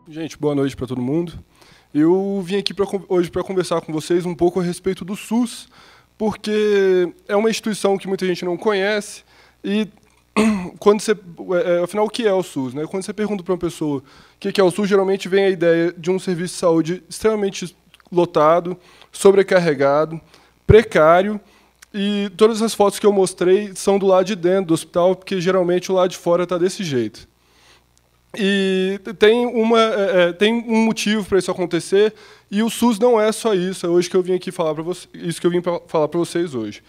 Gente, boa noite para todo mundo. Eu vim aqui hoje para conversar com vocês um pouco a respeito do SUS, porque é uma instituição que muita gente não conhece e quando você, afinal, o que é o SUS, né? Quando você pergunta para uma pessoa o que é o SUS, geralmente vem a ideia de um serviço de saúde extremamente lotado, sobrecarregado, precário, e todas as fotos que eu mostrei são do lado de dentro do hospital, porque geralmente o lado de fora está desse jeito. E tem um motivo para isso acontecer, e o SUS não é só isso. É hoje que eu vim aqui falar para vocês, isso que eu vim falar para vocês hoje.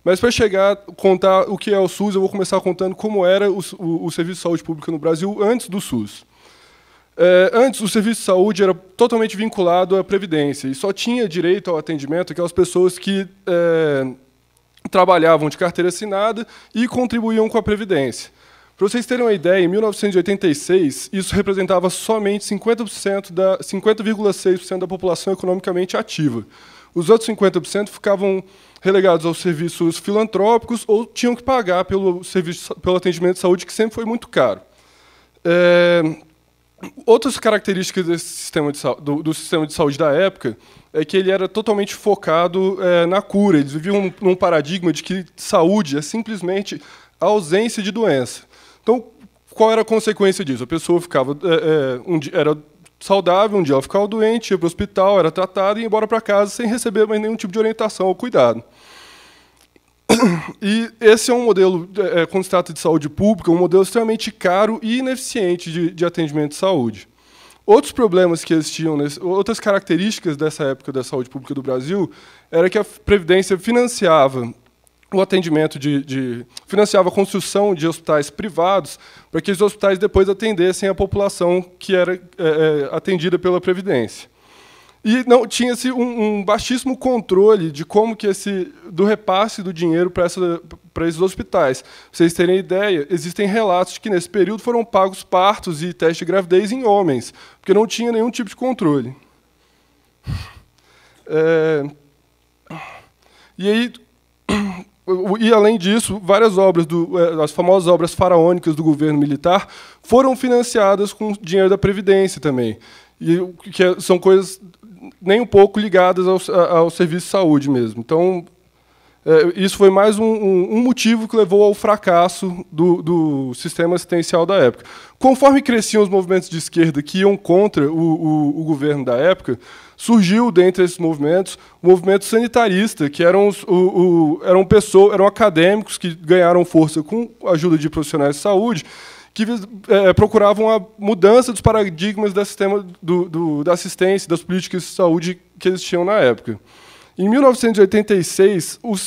Mas para chegar, contar o que é o SUS, eu vou começar contando como era o serviço de saúde pública no Brasil antes do SUS. Antes, o serviço de saúde era totalmente vinculado à Previdência, e só tinha direito ao atendimento aquelas pessoas que trabalhavam de carteira assinada e contribuíam com a Previdência. Para vocês terem uma ideia, em 1986, isso representava somente 50,6% da população economicamente ativa. Os outros 50% ficavam relegados aos serviços filantrópicos ou tinham que pagar pelo atendimento de saúde, que sempre foi muito caro. Outras características desse sistema do sistema de saúde da época é que ele era totalmente focado na cura. Eles viviam num paradigma de que saúde é simplesmente a ausência de doença. Então, qual era a consequência disso? A pessoa ficava, era saudável, um dia ela ficava doente, ia para o hospital, era tratada e ia embora para casa sem receber mais nenhum tipo de orientação ou cuidado. E esse é um modelo, quando se trata de saúde pública, um modelo extremamente caro e ineficiente de atendimento de saúde. Outros problemas que existiam, outras características dessa época da saúde pública do Brasil, era que a Previdência financiava o atendimento financiava a construção de hospitais privados para que os hospitais depois atendessem a população que era atendida pela Previdência. E não tinha-se um baixíssimo controle de como que do repasse do dinheiro para esses hospitais. Para vocês terem ideia, existem relatos de que nesse período foram pagos partos e testes de gravidez em homens, porque não tinha nenhum tipo de controle. E, além disso, várias obras, as famosas obras faraônicas do governo militar, foram financiadas com dinheiro da Previdência também, que são coisas nem um pouco ligadas ao serviço de saúde mesmo. Então, isso foi mais um motivo que levou ao fracasso do sistema assistencial da época. Conforme cresciam os movimentos de esquerda que iam contra o governo da época, surgiu, dentre esses movimentos, o movimento sanitarista, que eram acadêmicos que ganharam força com a ajuda de profissionais de saúde, que procuravam a mudança dos paradigmas do sistema da assistência, das políticas de saúde que existiam na época. Em 1986, os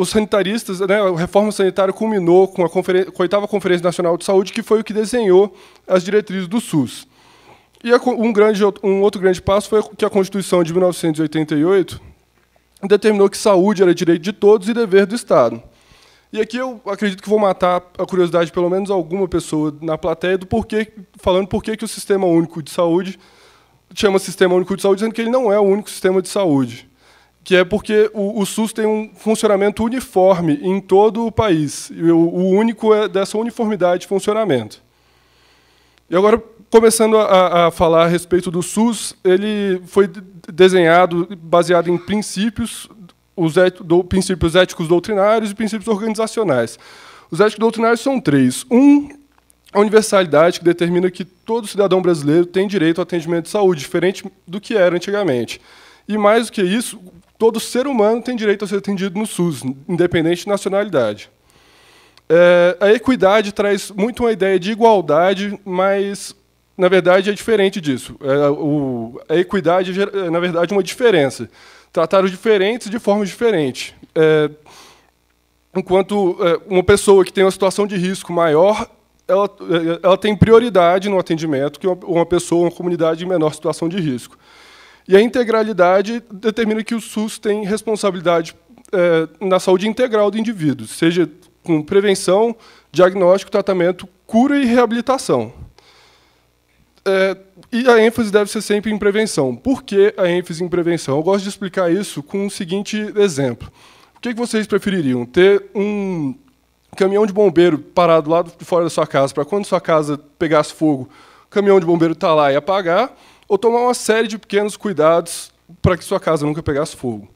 sanitaristas, a reforma sanitária culminou com a 8ª Conferência Nacional de Saúde, que foi o que desenhou as diretrizes do SUS. E um outro grande passo foi que a Constituição de 1988 determinou que saúde era direito de todos e dever do Estado. E aqui eu acredito que vou matar a curiosidade de pelo menos alguma pessoa na plateia falando por que o Sistema Único de Saúde chama Sistema Único de Saúde, dizendo que ele não é o único sistema de saúde, que é porque o SUS tem um funcionamento uniforme em todo o país. E o único é dessa uniformidade de funcionamento. E agora, começando a falar a respeito do SUS, ele foi desenhado baseado em princípios éticos doutrinários e princípios organizacionais. Os éticos doutrinários são 3. A universalidade, que determina que todo cidadão brasileiro tem direito ao atendimento de saúde, diferente do que era antigamente. E, mais do que isso, todo ser humano tem direito a ser atendido no SUS, independente de nacionalidade. A equidade traz muito uma ideia de igualdade, mas, na verdade, é diferente disso. A equidade é, na verdade, uma diferença. Tratar os diferentes de formas diferentes. Enquanto uma pessoa que tem uma situação de risco maior, ela tem prioridade no atendimento que uma pessoa, uma comunidade em menor situação de risco. E a integralidade determina que o SUS tem responsabilidade na saúde integral do indivíduo, seja com prevenção, diagnóstico, tratamento, cura e reabilitação. E a ênfase deve ser sempre em prevenção. Por que a ênfase em prevenção? Eu gosto de explicar isso com o seguinte exemplo. O que vocês prefeririam? Ter caminhão de bombeiro parado lá de fora da sua casa, para quando sua casa pegasse fogo, o caminhão de bombeiro estar lá e apagar, ou tomar uma série de pequenos cuidados para que sua casa nunca pegasse fogo.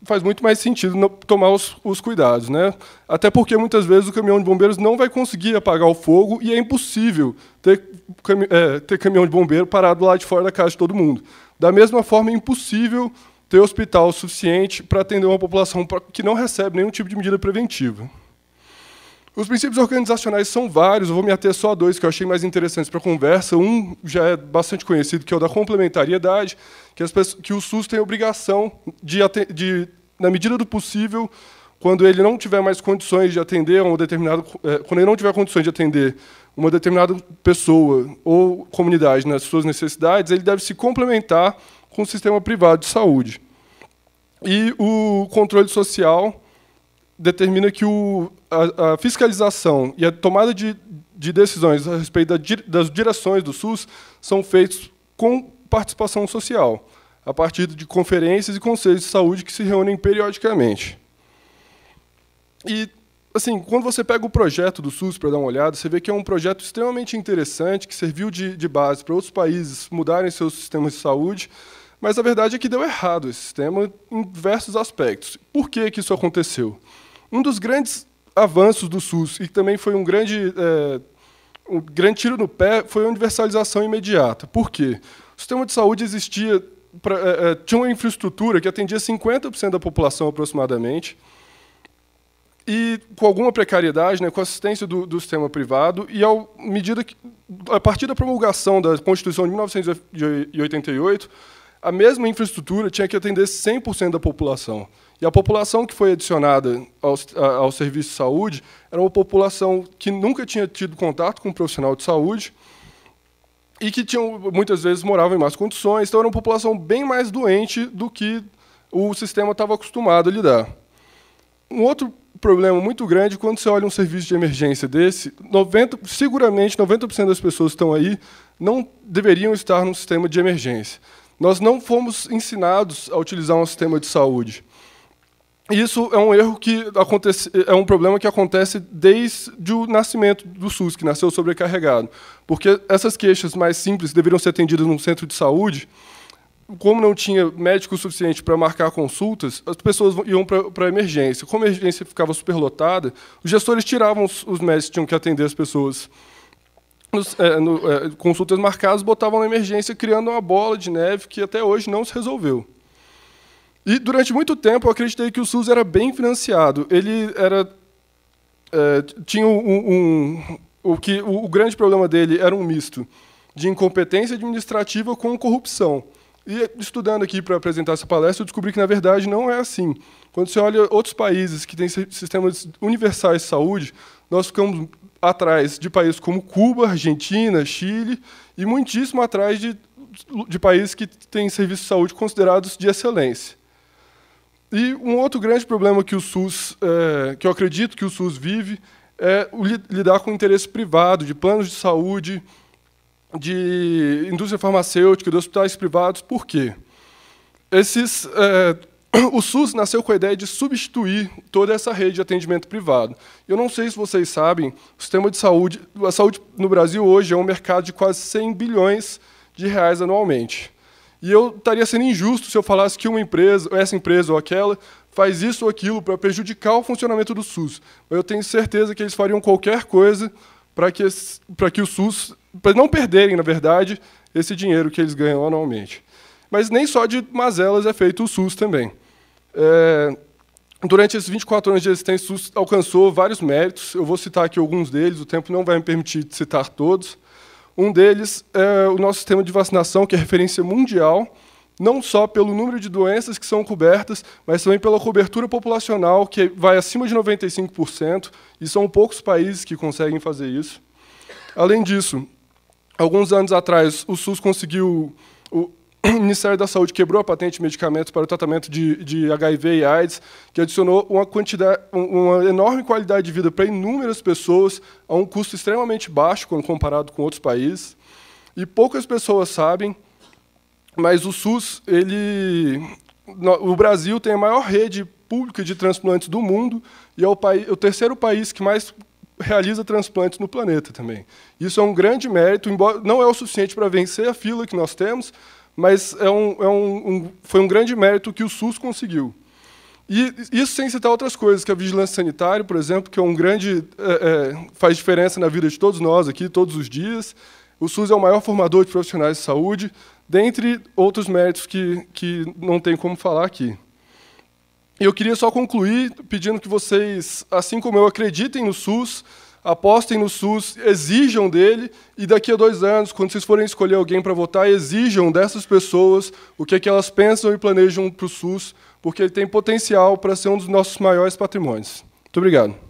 Faz muito mais sentido tomar os cuidados, né? Até porque, muitas vezes, o caminhão de bombeiros não vai conseguir apagar o fogo e é impossível ter caminhão de bombeiro parado lá de fora da casa de todo mundo. Da mesma forma, é impossível ter hospital suficiente para atender uma população que não recebe nenhum tipo de medida preventiva. Os princípios organizacionais são vários, eu vou me ater só a dois que eu achei mais interessantes para a conversa. Um já é bastante conhecido, que é o da complementariedade, que o SUS tem a obrigação na medida do possível, quando ele não tiver mais condições de atender quando ele não tiver condições de atender uma determinada pessoa ou comunidade nas suas necessidades, ele deve se complementar com o sistema privado de saúde. E o controle social determina que a fiscalização e a tomada de decisões a respeito das direções do SUS são feitos com participação social, a partir de conferências e conselhos de saúde que se reúnem periodicamente. E, assim, quando você pega o projeto do SUS para dar uma olhada, você vê que é um projeto extremamente interessante, que serviu de base para outros países mudarem seus sistemas de saúde, mas a verdade é que deu errado esse sistema em diversos aspectos. Por que isso aconteceu? Um dos grandes avanços do SUS, e que também foi um grande tiro no pé, foi a universalização imediata. Por quê? O sistema de saúde tinha uma infraestrutura que atendia 50% da população, aproximadamente, e com alguma precariedade, né, com assistência do sistema privado, e a partir da promulgação da Constituição de 1988, a mesma infraestrutura tinha que atender 100% da população. E a população que foi adicionada ao serviço de saúde era uma população que nunca tinha tido contato com um profissional de saúde e que muitas vezes morava em más condições, então era uma população bem mais doente do que o sistema estava acostumado a lidar. Um outro problema muito grande, quando você olha um serviço de emergência desse, seguramente 90% das pessoas que estão aí não deveriam estar num sistema de emergência. Nós não fomos ensinados a utilizar um sistema de saúde. Isso é um erro é um problema que acontece desde o nascimento do SUS, que nasceu sobrecarregado. Porque essas queixas mais simples deveriam ser atendidas num centro de saúde. Como não tinha médico suficiente para marcar consultas, as pessoas iam para a emergência. Como a emergência ficava superlotada, os gestores tiravam os médicos que tinham que atender as pessoas consultas marcadas, botavam na emergência, criando uma bola de neve que até hoje não se resolveu. E, durante muito tempo, eu acreditei que o SUS era bem financiado. Ele tinha o grande problema dele era um misto de incompetência administrativa com corrupção. E, estudando aqui para apresentar essa palestra, eu descobri que, na verdade, não é assim. Quando você olha outros países que têm sistemas universais de saúde, nós ficamos atrás de países como Cuba, Argentina, Chile, e muitíssimo atrás de países que têm serviços de saúde considerados de excelência. E um outro grande problema que que eu acredito que o SUS vive é lidar com o interesse privado, de planos de saúde, de indústria farmacêutica, de hospitais privados. Por quê? O SUS nasceu com a ideia de substituir toda essa rede de atendimento privado. Eu não sei se vocês sabem, o sistema de saúde, a saúde no Brasil hoje é um mercado de quase 100 bilhões de reais anualmente. E eu estaria sendo injusto se eu falasse que essa empresa ou aquela, faz isso ou aquilo para prejudicar o funcionamento do SUS. Eu tenho certeza que eles fariam qualquer coisa para que o SUS, para não perderem, na verdade, esse dinheiro que eles ganham anualmente. Mas nem só de mazelas é feito o SUS também. Durante esses 24 anos de existência, o SUS alcançou vários méritos. Eu vou citar aqui alguns deles, o tempo não vai me permitir citar todos. Um deles é o nosso sistema de vacinação, que é referência mundial, não só pelo número de doenças que são cobertas, mas também pela cobertura populacional, que vai acima de 95%, e são poucos países que conseguem fazer isso. Além disso, alguns anos atrás, o SUS conseguiu... O Ministério da Saúde quebrou a patente de medicamentos para o tratamento de HIV e AIDS, que adicionou uma enorme qualidade de vida para inúmeras pessoas, a um custo extremamente baixo, quando comparado com outros países. E poucas pessoas sabem, mas o SUS, o Brasil tem a maior rede pública de transplantes do mundo e é o terceiro país que mais realiza transplantes no planeta também. Isso é um grande mérito, embora não é o suficiente para vencer a fila que nós temos, mas foi um grande mérito que o SUS conseguiu. E isso sem citar outras coisas, que a vigilância sanitária, por exemplo, que é um grande faz diferença na vida de todos nós aqui, todos os dias. O SUS é o maior formador de profissionais de saúde, dentre outros méritos que não tem como falar aqui. E eu queria só concluir pedindo que vocês, assim como eu, acreditem no SUS, apostem no SUS, exijam dele, e daqui a 2 anos, quando vocês forem escolher alguém para votar, exijam dessas pessoas o que é que elas pensam e planejam para o SUS, porque ele tem potencial para ser um dos nossos maiores patrimônios. Muito obrigado.